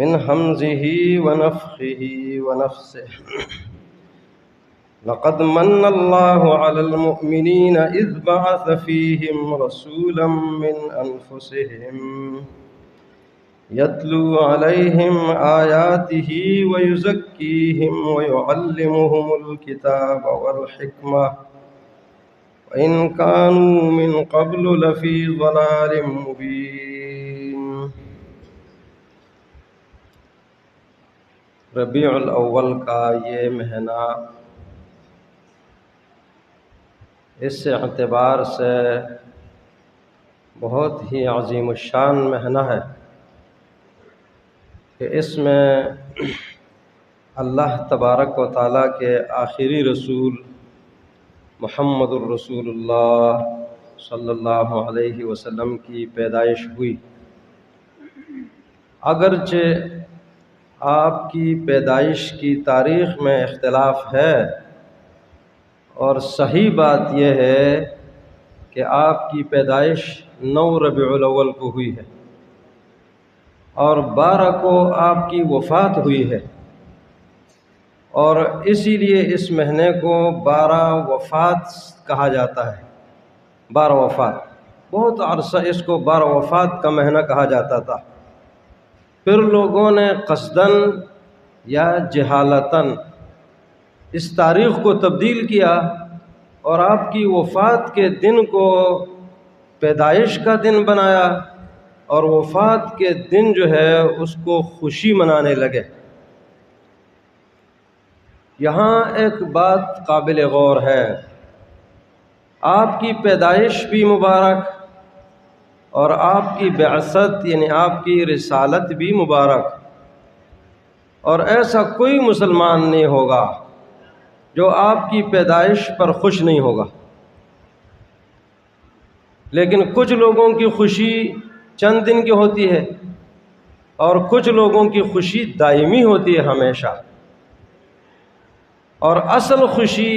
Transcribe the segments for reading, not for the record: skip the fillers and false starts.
من همزه ونفخه ونفسه لقد من الله على المؤمنين إذ بعث فيهم رسولا من أنفسهم يتلو عليهم آياته ويزكيهم ويعلمهم الكتاب والحكمة وإن كانوا من قبل لفي ضلال مبين۔ ربیع الاول کا یہ مہینہ اس اعتبار سے بہت ہی عظیم الشان مہینہ ہے کہ اس میں اللہ تبارک و تعالیٰ کے آخری رسول محمد الرسول اللہ صلی اللہ علیہ وسلم کی پیدائش ہوئی۔ اگرچہ آپ کی پیدائش کی تاریخ میں اختلاف ہے، اور صحیح بات یہ ہے کہ آپ کی پیدائش 9 ربیع الاول کو ہوئی ہے اور 12 کو آپ کی وفات ہوئی ہے، اور اسی لیے اس مہینے کو 12 وفات کہا جاتا ہے۔ 12 وفات، بہت عرصہ اس کو 12 وفات کا مہینہ کہا جاتا تھا۔ پھر لوگوں نے قصداً یا جہالتاً اس تاریخ کو تبدیل کیا اور آپ کی وفات کے دن کو پیدائش کا دن بنایا، اور وفات کے دن جو ہے اس کو خوشی منانے لگے۔ یہاں ایک بات قابل غور ہے، آپ کی پیدائش بھی مبارک اور آپ کی بعثت یعنی آپ کی رسالت بھی مبارک، اور ایسا کوئی مسلمان نہیں ہوگا جو آپ کی پیدائش پر خوش نہیں ہوگا۔ لیکن کچھ لوگوں کی خوشی چند دن کی ہوتی ہے اور کچھ لوگوں کی خوشی دائمی ہوتی ہے ہمیشہ، اور اصل خوشی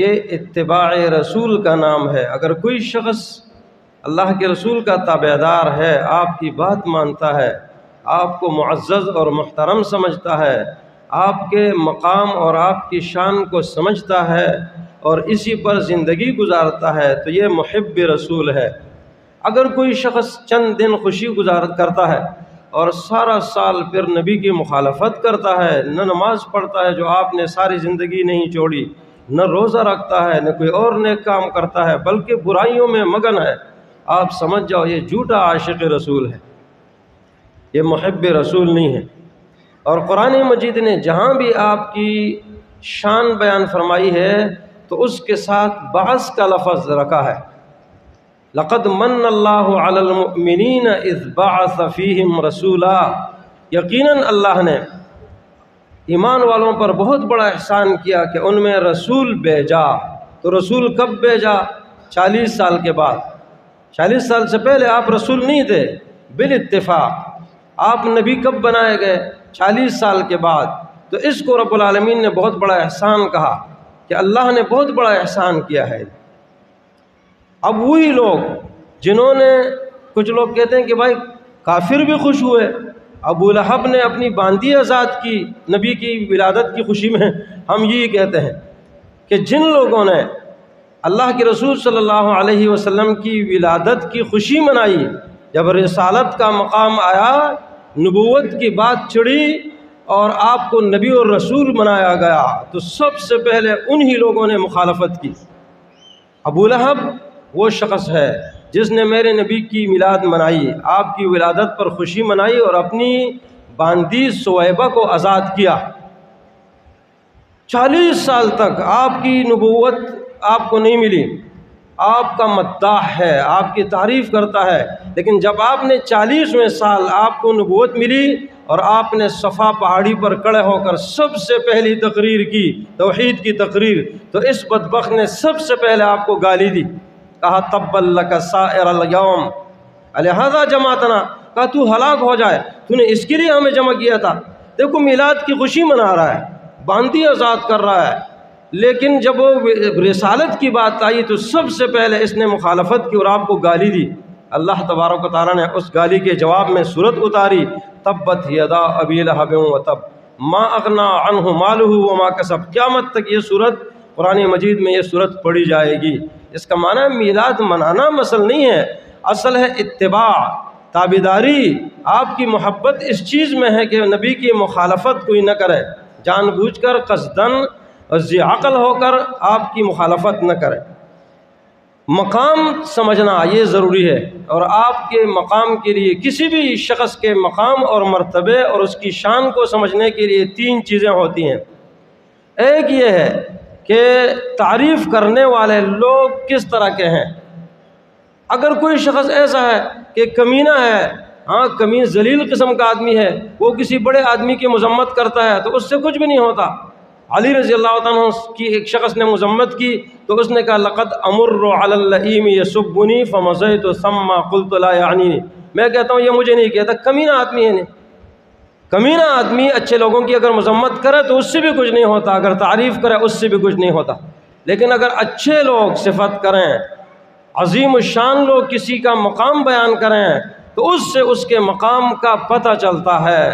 یہ اتباع رسول کا نام ہے۔ اگر کوئی شخص اللہ کے رسول کا تابعدار ہے، آپ کی بات مانتا ہے، آپ کو معزز اور محترم سمجھتا ہے، آپ کے مقام اور آپ کی شان کو سمجھتا ہے اور اسی پر زندگی گزارتا ہے، تو یہ محب رسول ہے۔ اگر کوئی شخص چند دن خوشی کرتا ہے اور سارا سال پھر نبی کی مخالفت کرتا ہے، نہ نماز پڑھتا ہے جو آپ نے ساری زندگی نہیں چھوڑی، نہ روزہ رکھتا ہے، نہ کوئی اور نیک کام کرتا ہے بلکہ برائیوں میں مگن ہے، آپ سمجھ جاؤ یہ جھوٹا عاشق رسول ہے، یہ محب رسول نہیں ہے۔ اور قرآن مجید نے جہاں بھی آپ کی شان بیان فرمائی ہے تو اس کے ساتھ بعث کا لفظ رکھا ہے۔ لقد من اللہ علی المؤمنین اذ بعث فیہم رسولا، یقیناً اللہ نے ایمان والوں پر بہت بڑا احسان کیا کہ ان میں رسول بھیجا۔ تو رسول کب بھیجا؟ 40 سال کے بعد۔ 40 سال سے پہلے آپ رسول نہیں تھے بالاتفاق، آپ نبی کب بنائے گئے؟ 40 سال کے بعد۔ تو اس کو رب العالمین نے بہت بڑا احسان کہا کہ اللہ نے بہت بڑا احسان کیا ہے۔ اب وہی لوگ جنہوں نے، کچھ لوگ کہتے ہیں کہ بھائی کافر بھی خوش ہوئے، ابو لہب نے اپنی باندی آزاد کی نبی کی ولادت کی خوشی میں، ہم یہی کہتے ہیں کہ جن لوگوں نے اللہ کے رسول صلی اللہ علیہ وسلم کی ولادت کی خوشی منائی، جب رسالت کا مقام آیا، نبوت کی بات چڑھی اور آپ کو نبی اور رسول بنایا گیا، تو سب سے پہلے انہی لوگوں نے مخالفت کی۔ ابو لہب وہ شخص ہے جس نے میرے نبی کی میلاد منائی، آپ کی ولادت پر خوشی منائی اور اپنی باندی سویبہ کو آزاد کیا۔ 40 سال تک آپ کی نبوت آپ کو نہیں ملی، آپ کا مداح ہے، آپ کی تعریف کرتا ہے، لیکن جب آپ نے 40ویں سال آپ کو نبوت ملی اور آپ نے صفا پہاڑی پر کھڑے ہو کر سب سے پہلی تقریر کی، توحید کی تقریر، تو اس بدبخت نے سب سے پہلے آپ کو گالی دی، کہا تبا لک سائر الیوم لہذا جمعتنا، کہا تو ہلاک ہو جائے، تو نے اس کے لیے ہمیں جمع کیا تھا۔ دیکھو میلاد کی خوشی منا رہا ہے، باندی آزاد کر رہا ہے، لیکن جب وہ رسالت کی بات آئی تو سب سے پہلے اس نے مخالفت کی اور آپ کو گالی دی۔ اللہ تبارک و تعالیٰ نے اس گالی کے جواب میں صورت اتاری، تبت یدا ابی لہب وتب ما اغنا عنہ مالہ وما کسب۔ قیامت تک یہ صورت قرآن مجید میں یہ صورت پڑھی جائے گی۔ اس کا معنی میلاد منانا مسئلہ نہیں ہے، اصل ہے اتباع، تابعداری۔ آپ کی محبت اس چیز میں ہے کہ نبی کی مخالفت کوئی نہ کرے، جان بوجھ کر قصدن اور ذی عقل ہو کر آپ کی مخالفت نہ کرے۔ مقام سمجھنا یہ ضروری ہے، اور آپ کے مقام کے لیے کسی بھی شخص کے مقام اور مرتبے اور اس کی شان کو سمجھنے کے لیے 3 چیزیں ہوتی ہیں۔ ایک یہ ہے کہ تعریف کرنے والے لوگ کس طرح کے ہیں۔ اگر کوئی شخص ایسا ہے کہ کمینہ ہے، کمین ذلیل قسم کا آدمی ہے، وہ کسی بڑے آدمی کی مذمت کرتا ہے تو اس سے کچھ بھی نہیں ہوتا۔ علی رضی اللہ عنہ کی ایک شخص نے مذمت کی تو اس نے کہا لقد امر علی اللئیم یسبنی فمضیت ثم قلت لا یعنی، میں کہتا ہوں یہ مجھے نہیں کہتا، کمینہ آدمی ہے نہیں۔ کمینہ آدمی اچھے لوگوں کی اگر مذمت کرے تو اس سے بھی کچھ نہیں ہوتا، اگر تعریف کرے اس سے بھی کچھ نہیں ہوتا۔ لیکن اگر اچھے لوگ صفت کریں، عظیم الشان لوگ کسی کا مقام بیان کریں تو اس سے اس کے مقام کا پتہ چلتا ہے۔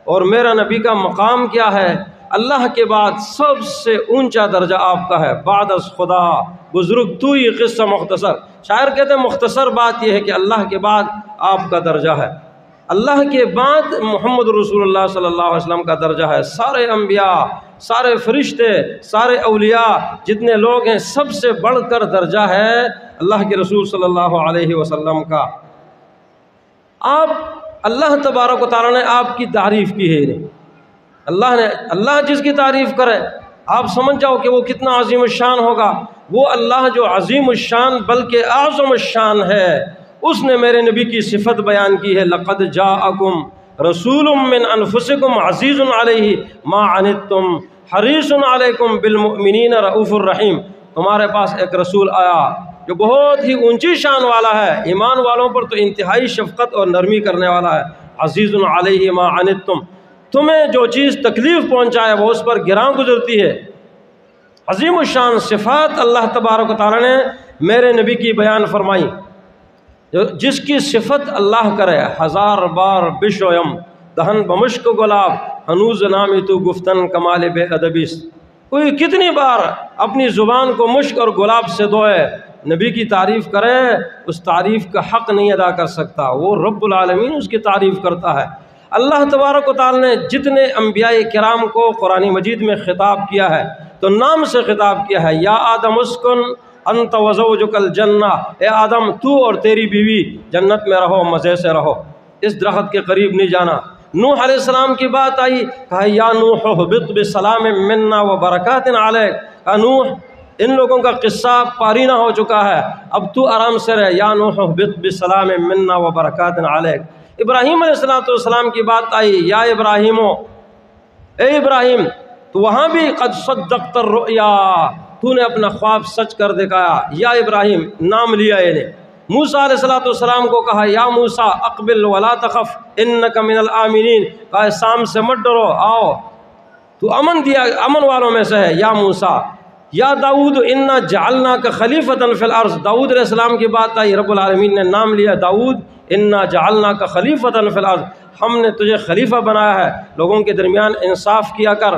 اور میرا نبی کا مقام کیا ہے؟ اللہ کے بعد سب سے اونچا درجہ آپ کا ہے، بعد از خدا بزرگ تو یہ قصہ مختصر۔ شاعر کہتے ہیں مختصر بات یہ ہے کہ اللہ کے بعد آپ کا درجہ ہے، اللہ کے بعد محمد رسول اللہ صلی اللہ علیہ وسلم کا درجہ ہے۔ سارے انبیاء، سارے فرشتے، سارے اولیاء جتنے لوگ ہیں سب سے بڑھ کر درجہ ہے اللہ کے رسول صلی اللہ علیہ وسلم کا۔ آپ اللہ تبارک و تعالیٰ نے آپ کی تعریف کی ہے، اللہ جس کی تعریف کرے آپ سمجھ جاؤ کہ وہ کتنا عظیم الشان ہوگا۔ وہ اللہ جو عظیم الشان بلکہ اعظم الشان ہے، اس نے میرے نبی کی صفت بیان کی ہے، لقد جاءکم رسول من انفسکم عزیز علیہ ما عنتم حریص علیکم بالمؤمنین رؤوف الرحیم۔ تمہارے پاس ایک رسول آیا جو بہت ہی اونچی شان والا ہے، ایمان والوں پر تو انتہائی شفقت اور نرمی کرنے والا ہے۔ عزیز علیہ ما عنتم، تمہیں جو چیز تکلیف پہنچائے وہ اس پر گراں گزرتی ہے۔ عظیم الشان صفات اللہ تبارک و تعالیٰ نے میرے نبی کی بیان فرمائی، جس کی صفت اللہ کرے 1000 بار بشویم دہن بمشک گلاب ہنوز نامی تو گفتن کمال بے ادبیس۔ کوئی کتنی بار اپنی زبان کو مشک اور گلاب سے دھوئے، نبی کی تعریف کرے، اس تعریف کا حق نہیں ادا کر سکتا، وہ رب العالمین اس کی تعریف کرتا ہے۔ اللہ تبارک و تعالیٰ نے جتنے انبیاء کرام کو قرآن مجید میں خطاب کیا ہے تو نام سے خطاب کیا ہے، یا آدم اسکن انت وزوجک الجنہ، اے آدم تو اور تیری بیوی جنت میں رہو، مزے سے رہو، اس درخت کے قریب نہیں جانا۔ نوح علیہ السلام کی بات آئی، کہا یا نوح اہبط بسلام منا وبرکات علیک، کہا نوح ان لوگوں کا قصہ پارینہ ہو چکا ہے، اب تو آرام سے رہ، یا نوح اہبط بسلام منا وبرکات علیک۔ ابراہیم علیہ السلام کی بات آئی، یا ابراہیمو، اے ابراہیم، تو وہاں بھی قد صدقت الرؤیا، تو نے اپنا خواب سچ کر دکھایا، یا ابراہیم نام لیا انہیں۔ موسیٰ علیہ السلام کو کہا یا موسیٰ اقبل ولا تخف انک من الآمنین، کہا سام سے مت ڈرو، آؤ تو امن والوں میں سے ہے۔ یا موسیٰ، یا داؤد انا جعلناک خلیفۃ فی الارض، داؤد علیہ السلام کی بات آئی، رب العالمین نے نام لیا داؤد، انا جعلناک خلیفۃ فی الارض، ہم نے تجھے خلیفہ بنایا ہے، لوگوں کے درمیان انصاف کیا کر۔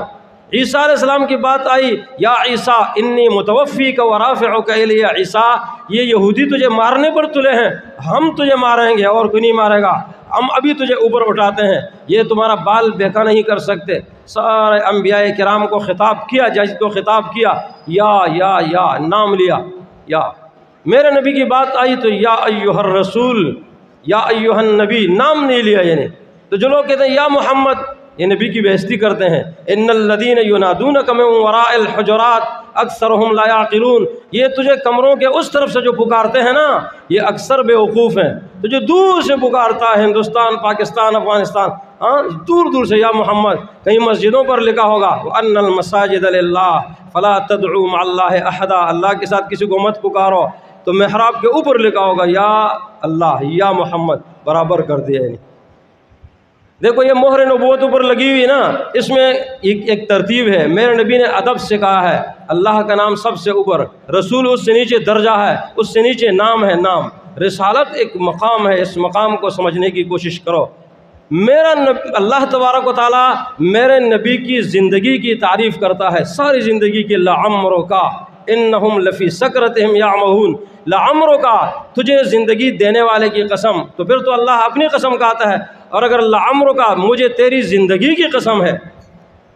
عیسیٰ علیہ السلام کی بات آئی، یا عیسیٰ انی متوفیک ورافعک الی، عیسیٰ یہ یہودی تجھے مارنے پر تلے ہیں، ہم تجھے ماریں گے اور کوئی نہیں مارے گا، ہم ابھی تجھے اوپر اٹھاتے ہیں، یہ تمہارا بال بیکا نہیں کر سکتے۔ سارے انبیاء کرام کو خطاب کیا، جس کو خطاب کیا یا نام لیا۔ یا میرے نبی کی بات آئی تو یا ایھا الرسول، یا ایھا النبی، نام نہیں لیا یعنی۔ تو جو لوگ کہتے ہیں یا محمد، یہ نبی کی بے عزتی کرتے ہیں۔ ان الذین ینادونک من وراء الحجرات اکثرهم لا یعقلون، یہ تجھے کمروں کے اس طرف سے جو پکارتے ہیں نا، یہ اکثر بے وقوف ہیں۔ تو جو دور سے پکارتا ہے، ہندوستان، پاکستان، افغانستان، دور دور سے یا محمد، کہیں مسجدوں پر لکھا ہوگا وَأَنَّ الْمَسَاجِدَ لِلَّهِ فَلَا تَدْعُوا مَعَ اللَّهِ أَحَدًا، اللہ کے ساتھ کسی کو مت پکارو، تو محراب کے اوپر لکھا ہوگا یا اللہ، یا محمد، برابر کر دیا یعنی۔ دیکھو یہ مہر نبوت اوپر لگی ہوئی نا، اس میں ایک ترتیب ہے، میرے نبی نے ادب سے کہا ہے اللہ کا نام سب سے اوپر، رسول اس سے نیچے درجہ ہے، اس سے نیچے نام ہے، نام رسالت ایک مقام ہے، اس مقام کو سمجھنے کی کوشش کرو۔ اللہ تبارک و تعالیٰ میرے نبی کی زندگی کی تعریف کرتا ہے، ساری زندگی کی، لعمرک انہم لفی سکرتہم یعمہون، لعمرک، تجھے زندگی دینے والے کی قسم۔ تو پھر تو اللہ اپنی قسم کہتا ہے، اور اگر لعمرک، مجھے تیری زندگی کی قسم ہے،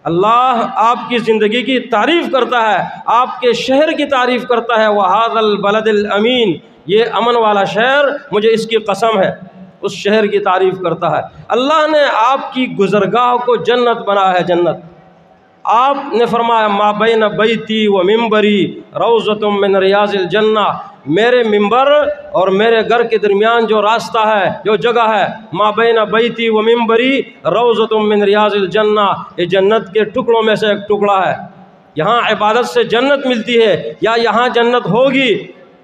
اللہ آپ کی زندگی کی تعریف کرتا ہے، آپ کے شہر کی تعریف کرتا ہے، وَهَذَا الْبَلَدِ الْأَمِينَ، یہ امن والا شہر، مجھے اس کی قسم ہے، اس شہر کی تعریف کرتا ہے۔ اللہ نے آپ کی گزرگاہ کو جنت بنا ہے، جنت۔ آپ نے فرمایا ما بین بیتی و ممبری روضۃ من ریاض الجنہ، میرے ممبر اور میرے گھر کے درمیان جو راستہ ہے، جو جگہ ہے، ما بین بیتی و ممبری روضۃ من ریاض الجنہ، یہ جنت کے ٹکڑوں میں سے ایک ٹکڑا ہے۔ یہاں عبادت سے جنت ملتی ہے، یا یہاں جنت ہوگی۔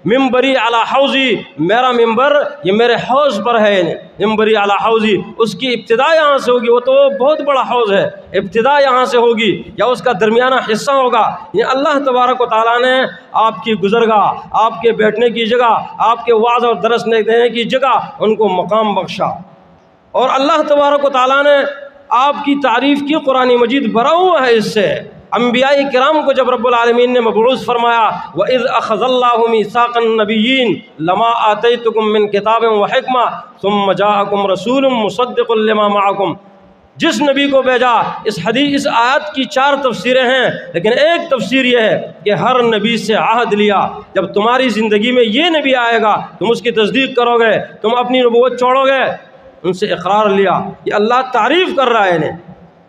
ممبری علی حوضی، میرا ممبر یہ میرے حوض پر ہے، ممبری علی حوضی، اس کی ابتدا یہاں سے ہوگی، وہ تو بہت بڑا حوض ہے، ابتدا یہاں سے ہوگی، یا اس کا درمیانہ حصہ ہوگا۔ یہ اللہ تبارک و تعالیٰ نے آپ کی گزرگاہ، آپ کے بیٹھنے کی جگہ، آپ کے وعظ اور درس دینے کی جگہ، ان کو مقام بخشا۔ اور اللہ تبارک و تعالیٰ نے آپ کی تعریف کی، قرآن مجید بھرا ہوا ہے اس سے۔ انبیاء کرام کو جب رب العالمین نے مبعوث فرمایا، وَإِذْ أَخَذَ اللَّهُ مِيثَاقَ النَّبِيِّينَ لَمَا آتَيْتُكُم مِّن كِتَابٍ وَحِكْمَةٍ ثُمَّ جَاءَكُمْ رَسُولٌ مُصَدِّقٌ لِّمَا مَعَكُمْ، جس نبی کو بھیجا، اس آیت کی 4 تفسیریں ہیں، لیکن ایک تفسیر یہ ہے کہ ہر نبی سے عہد لیا، جب تمہاری زندگی میں یہ نبی آئے گا تم اس کی تصدیق کرو گے، تم اپنی نبوت چھوڑو گے، ان سے اقرار لیا۔ یہ اللہ تعریف کر رہا ہے انہیں۔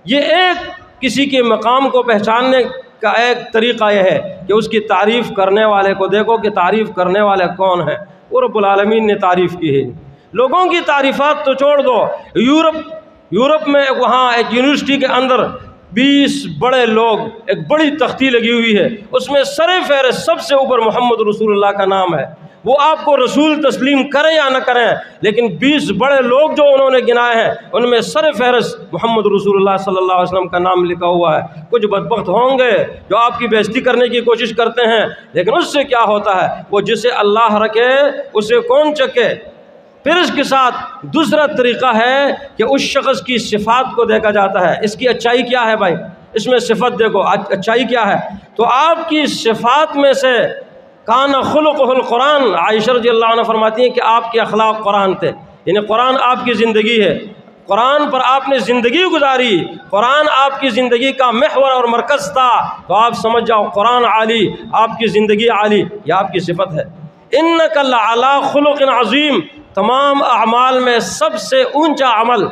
یہ ایک کسی کے مقام کو پہچاننے کا ایک طریقہ یہ ہے کہ اس کی تعریف کرنے والے کو دیکھو کہ تعریف کرنے والے کون ہیں۔ وہ رب العالمین نے تعریف کی ہے۔ لوگوں کی تعریفات تو چھوڑ دو، یورپ میں وہاں ایک یونیورسٹی کے اندر 20 بڑے لوگ، ایک بڑی تختی لگی ہوئی ہے، اس میں سر فہرست سب سے اوپر محمد رسول اللہ کا نام ہے۔ وہ آپ کو رسول تسلیم کریں یا نہ کریں، لیکن 20 بڑے لوگ جو انہوں نے گنائے ہیں ان میں سر فہرست محمد رسول اللہ صلی اللہ علیہ وسلم کا نام لکھا ہوا ہے۔ کچھ بدبخت ہوں گے جو آپ کی بےزتی کرنے کی کوشش کرتے ہیں، لیکن اس سے کیا ہوتا ہے، وہ جسے اللہ رکھے اسے کون چکے۔ پھر اس کے ساتھ دوسرا طریقہ ہے کہ اس شخص کی صفات کو دیکھا جاتا ہے، اس کی اچائی کیا ہے بھائی، اس میں صفت دیکھو اچائی کیا ہے۔ تو آپ کی صفات میں سے کان خلقہ القرآن، عائشہ رضی اللہ عنہ فرماتی ہیں کہ آپ کے اخلاق قرآن تھے، یعنی قرآن آپ کی زندگی ہے، قرآن پر آپ نے زندگی گزاری، قرآن آپ کی زندگی کا محور اور مرکز تھا، تو آپ سمجھ جاؤ قرآن عالی، آپ کی زندگی عالی، یہ آپ کی صفت ہے۔ انک لعلی خلق عظیم، تمام اعمال میں سب سے اونچا عمل،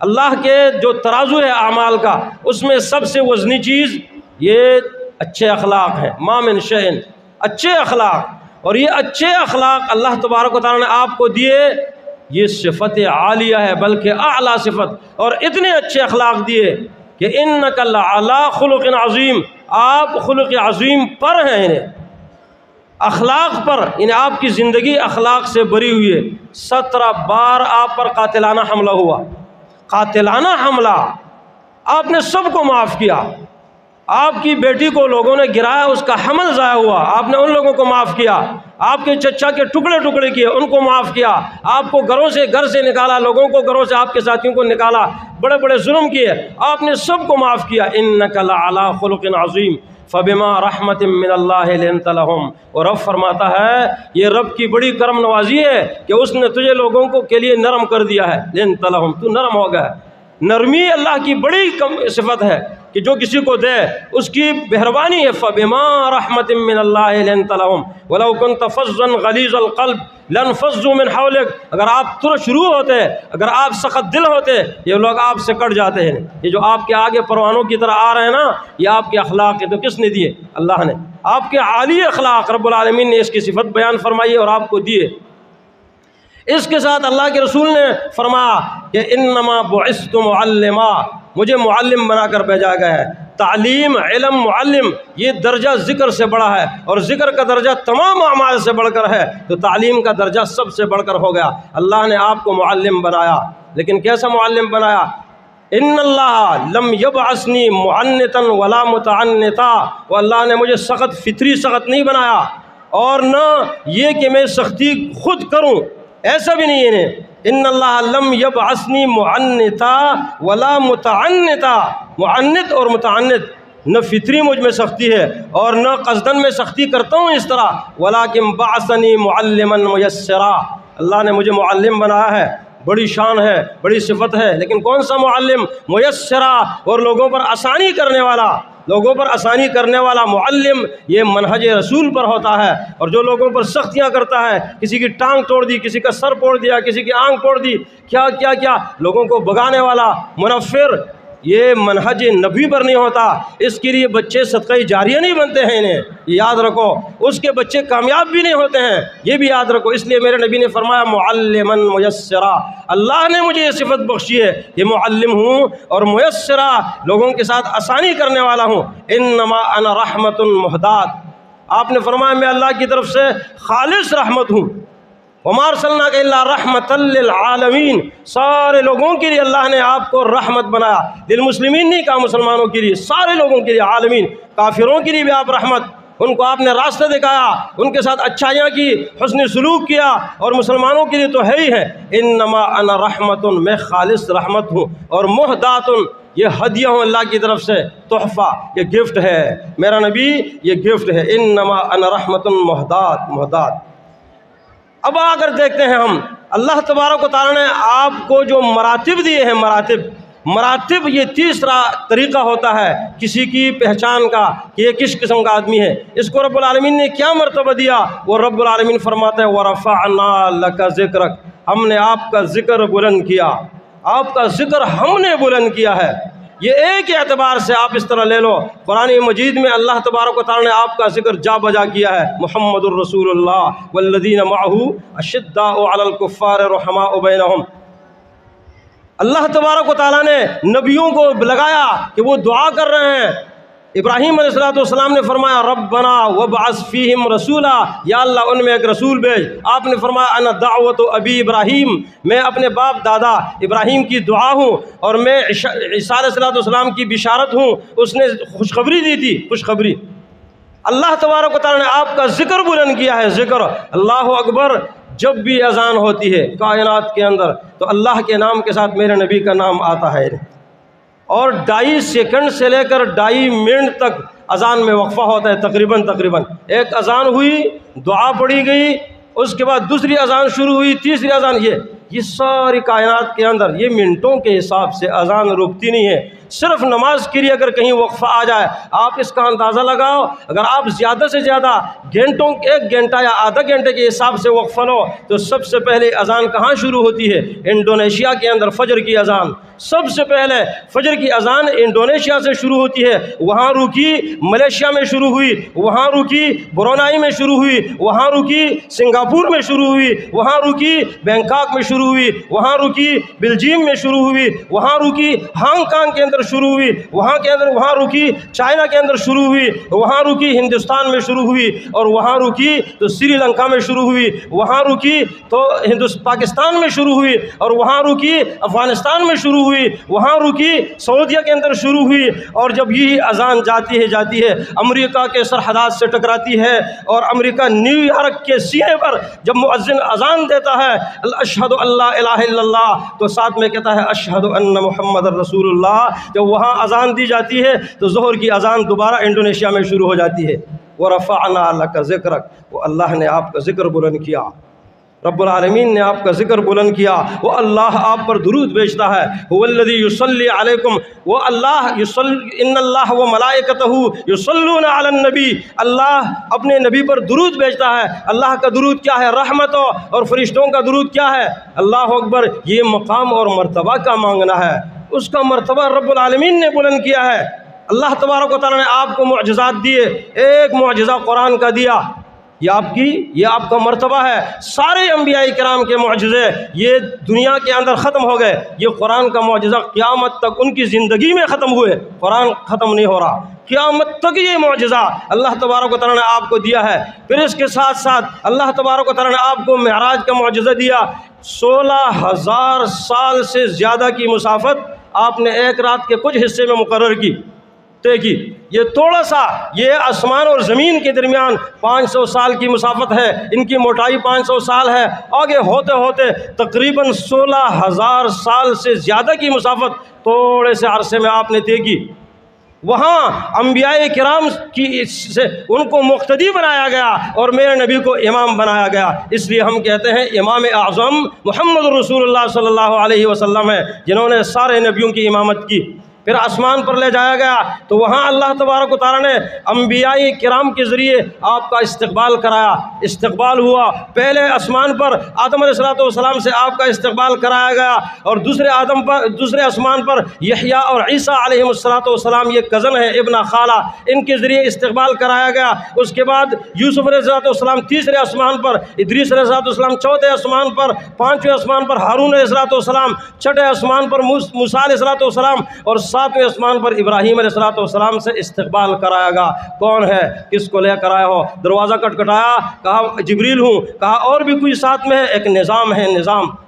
اللہ کے جو ترازو ہے اعمال کا، اس میں سب سے وزنی چیز یہ اچھے اخلاق ہیں۔ ما من شیء، اچھے اخلاق، اور یہ اچھے اخلاق اللہ تبارک و تعالیٰ نے آپ کو دیے، یہ صفت عالیہ ہے، بلکہ اعلیٰ صفت، اور اتنے اچھے اخلاق دیے کہ انک لعلی خلق عظیم، آپ خلق عظیم پر ہیں، انہیں اخلاق پر، یعنی آپ کی زندگی اخلاق سے بری ہوئی ہے۔ 17 بار آپ پر قاتلانہ حملہ ہوا، قاتلانہ حملہ، آپ نے سب کو معاف کیا۔ آپ کی بیٹی کو لوگوں نے گرایا، اس کا حمل ضائع ہوا، آپ نے ان لوگوں کو معاف کیا۔ آپ کے چچا کے ٹکڑے ٹکڑے کیے، ان کو معاف کیا۔ آپ کو گھر سے نکالا، لوگوں کو گھروں سے، آپ کے ساتھیوں کو نکالا، بڑے بڑے ظلم کیے، آپ نے سب کو معاف کیا۔ انک لعلی خلق عظیم فبما رحمت من اللہ لنت لہم، اور رب فرماتا ہے یہ رب کی بڑی کرم نوازی ہے کہ اس نے تجھے لوگوں کو کے لیے نرم کر دیا ہے، لنت لہم، تو نرم ہو گیا۔ نرمی اللہ کی بڑی صفت ہے کہ جو کسی کو دے اس کی مہربانی ہے۔ فبما رحمت من اللہ لنت لہم ولو كنت فظا غلیظ القلب لانفضوا من حولک، اگر آپ ترش روح ہوتے، اگر آپ سخت دل ہوتے، یہ لوگ آپ سے کٹ جاتے ہیں۔ یہ جو آپ کے آگے پروانوں کی طرح آ رہے ہیں نا، یہ آپ کے اخلاق ہے، تو کس نے دیے؟ اللہ نے۔ آپ کے عالی اخلاق رب العالمین نے اس کی صفت بیان فرمائی اور آپ کو دیے۔ اس کے ساتھ اللہ کے رسول نے فرمایا کہ انما بعثت معلما، مجھے معلم بنا کر بھیجا گیا ہے۔ تعلیم، علم، معلم، یہ درجہ ذکر سے بڑا ہے، اور ذکر کا درجہ تمام اعمال سے بڑھ کر ہے، تو تعلیم کا درجہ سب سے بڑھ کر ہو گیا۔ اللہ نے آپ کو معلم بنایا، لیکن کیسا معلم بنایا؟ ان اللہ لم یبعثنی معنتا ولا متعنتا، وہ اللہ نے مجھے سخت فطری سخت نہیں بنایا، اور نہ یہ کہ میں سختی خود کروں، ایسا بھی نہیں ہے۔ ان اللہ لم یبعثنی معنتا ولا متعنتا، معنت اور متعنت، نہ فطری مجھ میں سختی ہے اور نہ قصدن میں سختی کرتا ہوں اس طرح، ولکن بعثنی معلما میسرا، اللہ نے مجھے معلم بنایا ہے، بڑی شان ہے، بڑی صفت ہے، لیکن کون سا معلم؟ میسرا، اور لوگوں پر آسانی کرنے والا، لوگوں پر آسانی کرنے والا معلم یہ منہج رسول پر ہوتا ہے۔ اور جو لوگوں پر سختیاں کرتا ہے، کسی کی ٹانگ توڑ دی، کسی کا سر توڑ دیا، کسی کی آنکھ توڑ دی، کیا کیا کیا، لوگوں کو بگانے والا، منفر، یہ منہج نبی پر نہیں ہوتا۔ اس کے لیے بچے صدقہ جاریہ نہیں بنتے ہیں، انہیں یاد رکھو، اس کے بچے کامیاب بھی نہیں ہوتے ہیں، یہ بھی یاد رکھو۔ اس لیے میرے نبی نے فرمایا معلما میسرا، اللہ نے مجھے یہ صفت بخشی ہے کہ معلم ہوں اور میسرا، لوگوں کے ساتھ آسانی کرنے والا ہوں۔ انما انا رحمت مہدات، آپ نے فرمایا میں اللہ کی طرف سے خالص رحمت ہوں۔ وما ارسلناک الا رحمۃ للعالمین، سارے لوگوں کے لیے اللہ نے آپ کو رحمت بنایا، للمسلمین نہیں کہا مسلمانوں کے لیے، سارے لوگوں کے لیے، عالمین، کافروں کے لیے بھی آپ رحمت، ان کو آپ نے راستہ دکھایا، ان کے ساتھ اچھائیاں کی، حسن سلوک کیا، اور مسلمانوں کے لیے تو ہے ہی ہے۔ انما انا رحمت، میں خالص رحمت ہوں، اور مہدات، یہ ہدیہ ہوں اللہ کی طرف سے، تحفہ، یہ گفٹ ہے، میرا نبی یہ گفٹ ہے۔ انما انا رحمت مہدات، مہدات۔ اب اگر دیکھتے ہیں ہم، اللہ تبارک و تعالیٰ نے آپ کو جو مراتب دیے ہیں، مراتب یہ تیسرا طریقہ ہوتا ہے کسی کی پہچان کا کہ یہ کس قسم کا آدمی ہے۔ اس کو رب العالمین نے کیا مرتبہ دیا؟ وہ رب العالمین فرماتا ہے وَرَفَعْنَا لَكَ ذِكْرَكَ، ہم نے آپ کا ذکر بلند کیا، آپ کا ذکر ہم نے بلند کیا ہے۔ یہ ایک اعتبار سے آپ اس طرح لے لو، قرآن مجید میں اللہ تبارک و تعالیٰ نے آپ کا ذکر جا بجا کیا ہے، محمد الرسول اللہ والذین معہ اشداء علی الکفار رحماء بینہم۔ اللہ تبارک و تعالیٰ نے نبیوں کو لگایا کہ وہ دعا کر رہے ہیں۔ ابراہیم علیہ السلام نے فرمایا ربنا وابعث فیہم رسولا، یا اللہ ان میں ایک رسول بھیج۔ آپ نے فرمایا انا دعوت ابی ابراہیم، میں اپنے باپ دادا ابراہیم کی دعا ہوں، اور میں عیسیٰ علیہ السلام کی بشارت ہوں، اس نے خوشخبری دی تھی، خوشخبری۔ اللہ تبارک و تعالیٰ نے آپ کا ذکر بلند کیا ہے، ذکر، اللہ اکبر۔ جب بھی اذان ہوتی ہے کائنات کے اندر تو اللہ کے نام کے ساتھ میرے نبی کا نام آتا ہے، اور 2.5 سیکنڈ سے لے کر 2.5 منٹ تک اذان میں وقفہ ہوتا ہے، تقریباً ایک اذان ہوئی، دعا پڑھی گئی، اس کے بعد دوسری اذان شروع ہوئی، تیسری اذان، یہ ساری کائنات کے اندر یہ منٹوں کے حساب سے اذان رکتی نہیں ہے۔ صرف نماز کے لیے اگر کہیں وقفہ آ جائے، آپ اس کا اندازہ لگاؤ، اگر آپ زیادہ سے زیادہ گھنٹوں، 1 گھنٹہ یا آدھا گھنٹے کے حساب سے وقفہ لو تو سب سے پہلے اذان کہاں شروع ہوتی ہے؟ انڈونیشیا کے اندر فجر کی اذان، سب سے پہلے فجر کی اذان انڈونیشیا سے شروع ہوتی ہے، وہاں رکی ملیشیا میں شروع ہوئی، وہاں رکی برونائی میں شروع ہوئی، وہاں رکی سنگاپور میں شروع ہوئی، وہاں رکی بینکاک میں شروع ہوئی، وہاں رکی بلجیم میں شروع ہوئی، وہاں رکی ہانگ کانگ کے اندر شروع ہوئی، وہاں رکی چائنا کے اندر شروع ہوئی، وہاں رکی ہندوستان میں شروع ہوئی، اور وہاں رکی تو سری لنکا میں شروع ہوئی، وہاں رکی تو پاکستان میں شروع ہوئی، اور وہاں رکی افغانستان میں شروع ہوئی، وہاں رکی سعودیہ کے اندر شروع ہوئی۔ اور جب یہی اذان جاتی ہے امریکہ کے سرحدات سے ٹکراتی ہے، اور امریکہ نیو یارک کے سینے پر جب مؤذن اذان دیتا ہے اشہد اللہ الہ الا اللہ، تو ساتھ میں کہتا ہے اشہد ان محمد رسول اللہ۔ جب وہاں اذان دی جاتی ہے تو ظہر کی اذان دوبارہ انڈونیشیا میں شروع ہو جاتی ہے۔ وَرَفَعْنَا لَكَ ذِكْرَكَ، وہ اللہ نے آپ کا ذکر بلند کیا، رب العالمین نے آپ کا ذکر بلند کیا۔ وہ اللہ آپ پر درود بھیجتا ہے، هو الذی یصلی علیکم، وہ اللہ ان اللہ و ملائکتہ یصلون علی النبی، اللہ اپنے نبی پر درود بھیجتا ہے۔ اللہ کا درود کیا ہے؟ رحمت، اور فرشتوں کا درود کیا ہے؟ اللہ اکبر۔ یہ مقام اور مرتبہ کا مانگنا ہے، اس کا مرتبہ رب العالمین نے بلند کیا ہے۔ اللہ تبارک و تعالیٰ نے آپ کو معجزات دیے، ایک معجزہ قرآن کا دیا، یہ آپ کا مرتبہ ہے۔ سارے انبیاء کرام کے معجزے یہ دنیا کے اندر ختم ہو گئے، یہ قرآن کا معجزہ قیامت تک ان کی زندگی میں ختم ہوئے، قرآن ختم نہیں ہو رہا، قیامت تک یہ معجزہ اللہ تبارک و تعالیٰ نے آپ کو دیا ہے۔ پھر اس کے ساتھ ساتھ اللہ تبارک و تعالیٰ نے آپ کو معراج کا معجزہ دیا، 16,000 سال سے زیادہ کی مسافت آپ نے ایک رات کے کچھ حصے میں مقرر کی۔ طے کی۔ یہ تھوڑا سا، یہ آسمان اور زمین کے درمیان 500 سال کی مسافت ہے، ان کی موٹائی 500 سال ہے، آگے ہوتے ہوتے تقریباً 16,000 سال سے زیادہ کی مسافت تھوڑے سے عرصے میں آپ نے طے کی۔ وہاں انبیاء کرام کی سے ان کو مقتدی بنایا گیا اور میرے نبی کو امام بنایا گیا۔ اس لیے ہم کہتے ہیں امام اعظم محمد رسول اللہ صلی اللہ علیہ وسلم ہے، جنہوں نے سارے نبیوں کی امامت کی۔ پھر آسمان پر لے جایا گیا تو وہاں اللہ تبارک و تعالیٰ نے انبیاء کرام کے ذریعے آپ کا استقبال کرایا، استقبال ہوا۔ پہلے آسمان پر آدم علیہ السلام سے آپ کا استقبال کرایا گیا، اور دوسرے آسمان پر یحییٰ اور عیسیٰ علیہ السلام، یہ کزن ہے، ابن خالہ، ان کے ذریعے استقبال کرایا گیا۔ اس کے بعد یوسف علیہ السلام تیسرے آسمان پر، ادریس علیہ السلام چوتھے آسمان پر، پانچویں آسمان پر ہارون علیہ السلام، چھٹے آسمان پر موسیٰ علیہ السلام، اور ساتویں آسمان پر ابراہیم علیہ السلام سے استقبال کرایا گا۔ کون ہے؟ کس کو لے کر آئے ہو؟ دروازہ کھٹکھٹایا، کہا جبریل ہوں، کہا اور بھی کوئی ساتھ میں ہے؟ ایک نظام ہے،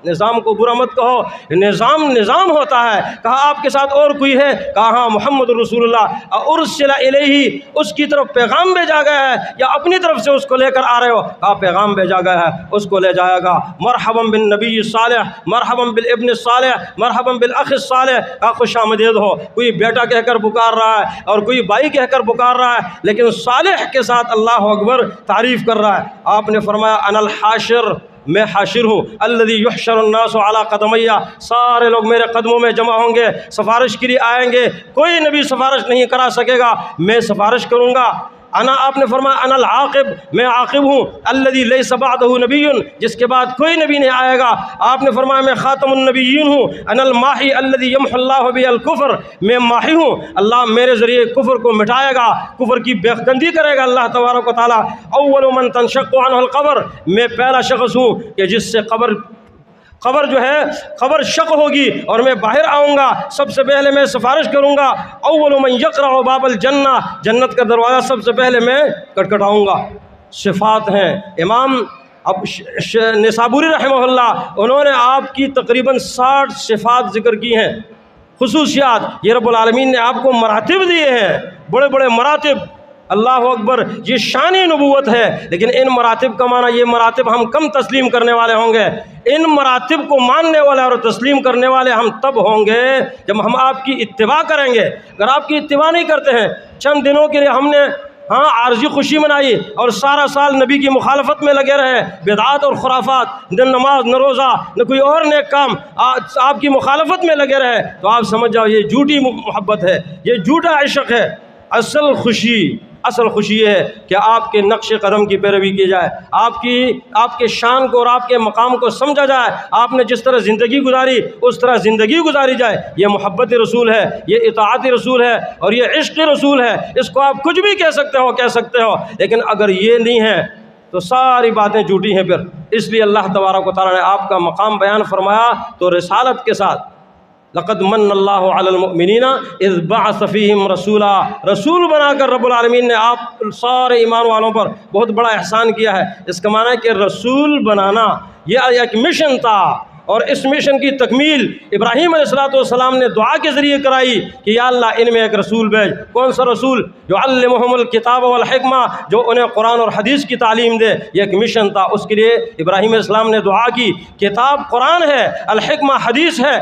نظام کو برا مت کہو، نظام ہوتا ہے۔ کہا آپ کے ساتھ اور کوئی ہے؟ کہا ہاں محمد رسول اللہ، ارسل الیہ، اس کی طرف پیغام بھیجا گیا ہے، یا اپنی طرف سے اس کو لے کر آ رہے ہو؟ کہا پیغام بھیجا گیا ہے، اس کو لے جائے گا۔ مرحبا بالنبی الصالح، مرحبا بالابن الصالح، مرحبا بالاخ الصالح، کہا خوش آمدید ہو۔ کوئی بیٹا کہہ کر پکار رہا ہے اور کوئی بھائی کہہ کر پکار رہا ہے، لیکن صالح کے ساتھ اللہ اکبر تعریف کر رہا ہے۔ آپ نے فرمایا انا الحاشر، میں حاشر ہوں، الذی یحشر الناس علی قدمی، سارے لوگ میرے قدموں میں جمع ہوں گے، سفارش کے لیے آئیں گے، کوئی نبی سفارش نہیں کرا سکے گا، میں سفارش کروں گا۔ انا، آپ نے فرمایا انا العاقب، میں عاقب ہوں، الذی لیس بعدہ نبی، جس کے بعد کوئی نبی نہیں آئے گا۔ آپ نے فرمایا میں خاتم النبیین ہوں، انا الماحی الذی یمحو اللہ بہ الکفر، میں ماحی ہوں، اللہ میرے ذریعے کفر کو مٹائے گا، کفر کی بےخبندی کرے گا اللہ تبارک و تعالیٰ۔ اول من تنشق عنہ القبر، میں پہلا شخص ہوں کہ جس سے قبر جو ہے، قبر شق ہوگی اور میں باہر آؤں گا، سب سے پہلے میں سفارش کروں گا۔ اول من یقرع باب الجنہ، جنت کا دروازہ سب سے پہلے میں کھٹکھٹاؤں گا۔ صفات ہیں۔ امام نسابوری رحمہ اللہ، انہوں نے آپ کی تقریباً 60 صفات ذکر کی ہیں، خصوصیات۔ یہ رب العالمین نے آپ کو مراتب دیے ہیں، بڑے بڑے مراتب، اللہ اکبر، یہ شان نبوت ہے۔ لیکن ان مراتب کا معنی، یہ مراتب ہم کم تسلیم کرنے والے ہوں گے۔ ان مراتب کو ماننے والے اور تسلیم کرنے والے ہم تب ہوں گے جب ہم آپ کی اتباع کریں گے۔ اگر آپ کی اتباع نہیں کرتے ہیں، چند دنوں کے لیے ہم نے عارضی خوشی منائی اور سارا سال نبی کی مخالفت میں لگے رہے، بدعات اور خرافات، نہ نماز نہ روزہ نہ کوئی اور نیک کام، آپ کی مخالفت میں لگے رہے، تو آپ سمجھ جاؤ یہ جھوٹی محبت ہے، یہ جھوٹا عشق ہے۔ اصل خوشی یہ ہے کہ آپ کے نقش قدم کی پیروی کی جائے، آپ کے شان کو اور آپ کے مقام کو سمجھا جائے، آپ نے جس طرح زندگی گزاری اس طرح زندگی گزاری جائے۔ یہ محبت رسول ہے، یہ اطاعت رسول ہے، اور یہ عشق رسول ہے۔ اس کو آپ کچھ بھی کہہ سکتے ہو، لیکن اگر یہ نہیں ہے تو ساری باتیں جھوٹی ہیں پھر۔ اس لیے اللہ تبارک و تعالیٰ نے آپ کا مقام بیان فرمایا تو رسالت کے ساتھ، لقد من اللہ علی المؤمنین اذ بعث فیہم رسولا، رسول بنا کر رب العالمین نے آپ سارے ایمان والوں پر بہت بڑا احسان کیا ہے۔ اس کا معنی ہے کہ رسول بنانا یہ ایک مشن تھا، اور اس مشن کی تکمیل ابراہیم علیہ السلام نے دعا کے ذریعے کرائی کہ یا اللہ ان میں ایک رسول بھیج۔ کون سا رسول؟ یعلمہم الکتاب والحکمہ، جو انہیں قرآن اور حدیث کی تعلیم دے۔ یہ ایک مشن تھا، اس کے لیے ابراہیم علیہ السلام نے دعا کی۔ کتاب قرآن ہے، الحکمہ حدیث ہے۔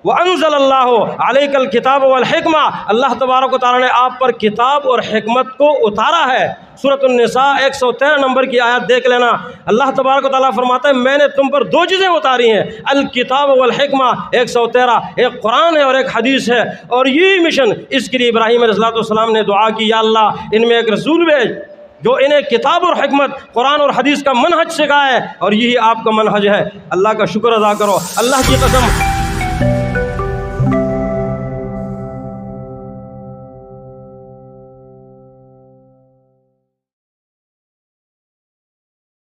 وَأَنزَلَ اللَّهُ عَلَيْكَ الْكِتَابَ وَالْحِكْمَةَ، اللہ تبارک و تعالیٰ نے آپ پر کتاب اور حکمت کو اتارا ہے۔ سورۃ النساء 113 نمبر کی آیت دیکھ لینا، اللہ تبارک و تعالیٰ فرماتا ہے میں نے تم پر 2 چیزیں اتاری ہیں، الکتاب والحکمہ، 113، ایک قرآن ہے اور ایک حدیث ہے۔ اور یہی مشن، اس کے لیے ابراہیم علیہ السلام نے دعا کی یا اللہ ان میں ایک رسول بھیج جو انہیں کتاب اور حکمت، قرآن اور حدیث کا منہج سکھائے، اور یہی آپ کا منہج ہے۔ اللہ کا شکر ادا کرو، اللہ کی قسم